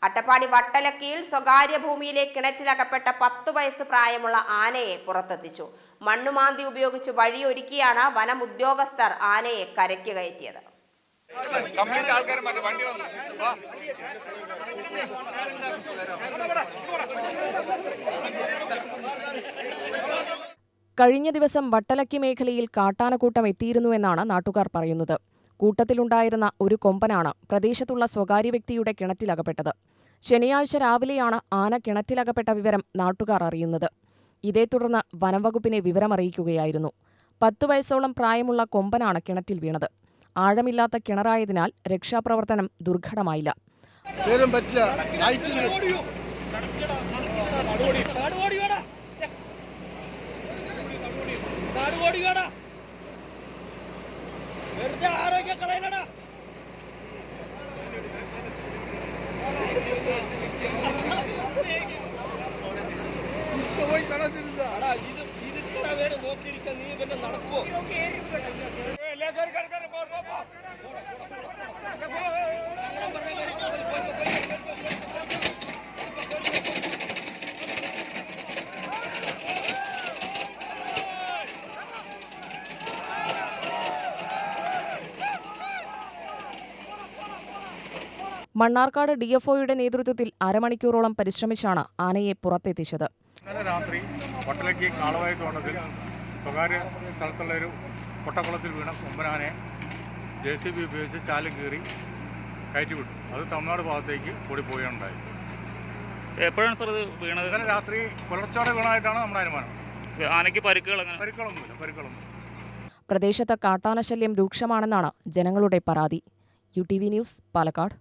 അട്ടപ്പാടി വട്ടലക്കിയിൽ സ്വകാര്യ ഭൂമിയിലെ കിണറ്റിലകപ്പെട്ട 10 വയസ്സ് പ്രായമുള്ള ആനയെ പുറത്തെത്തിച്ചു. മണ്ണുമാന്തി ഉപയോഗിച്ച് വഴിയൊരുക്കിയാണ് വനം ഉദ്യോഗസ്ഥർ ആനയെ കരയ്ക്ക് കയറ്റിയത്. കഴിഞ്ഞ ദിവസം വട്ടലക്കി മേഖലയിൽ കാട്ടാനക്കൂട്ടം എത്തിയിരുന്നുവെന്നാണ് നാട്ടുകാർ പറയുന്നത്. കൂട്ടത്തിലുണ്ടായിരുന്ന ഒരു കൊമ്പനാണ് പ്രദേശത്തുള്ള സ്വകാര്യ വ്യക്തിയുടെ കിണറ്റിലകപ്പെട്ടത്. ശനിയാഴ്ച രാവിലെയാണ് ആന കിണറ്റിലകപ്പെട്ട വിവരം നാട്ടുകാർ അറിയുന്നത്. ഇതേ തുടർന്ന് വനംവകുപ്പിനെ വിവരമറിയിക്കുകയായിരുന്നു. 10 വയസ്സോളം പ്രായമുള്ള കൊമ്പനാണ് കിണറ്റിൽ വീണത്. ആഴമില്ലാത്ത കിണറായതിനാൽ രക്ഷാപ്രവർത്തനം ദുർഘടമായില്ല. മണ്ണാർക്കാട് DFOയുടെ നേതൃത്വത്തിൽ അരമണിക്കൂറോളം പരിശ്രമിച്ചാണ് ആനയെ പുറത്തെത്തിച്ചത്. ഇന്നലെ രാത്രി വട്ടലക്കി കാളവായി തോട്ടത്തിൽ സ്വകാര്യ സ്ഥലത്തുള്ള ഒരു പൊട്ടക്കുളത്തിൽ വീണ കൊമ്പനാനെ JCB ഉപയോഗിച്ച് ചാല് കീറി കയറ്റിവിട്ടു. അത് തമിഴ്നാട് ഭാഗത്തേക്ക് ഓടിപ്പോവുകയുണ്ടായി. എപ്പോഴാണ് സാർ ഇത് വീണത്? ഇന്നലെ രാത്രി പുലർച്ചോടെ വീണായിട്ടാണ് നമ്മുടെ അനുമാനം. ആനയ്ക്ക് പരിക്കുകളൊന്നുമില്ല. പ്രദേശത്ത് കാട്ടാനശല്യം രൂക്ഷമാണെന്നാണ് ജനങ്ങളുടെ പരാതി. UTV news, Palakkad.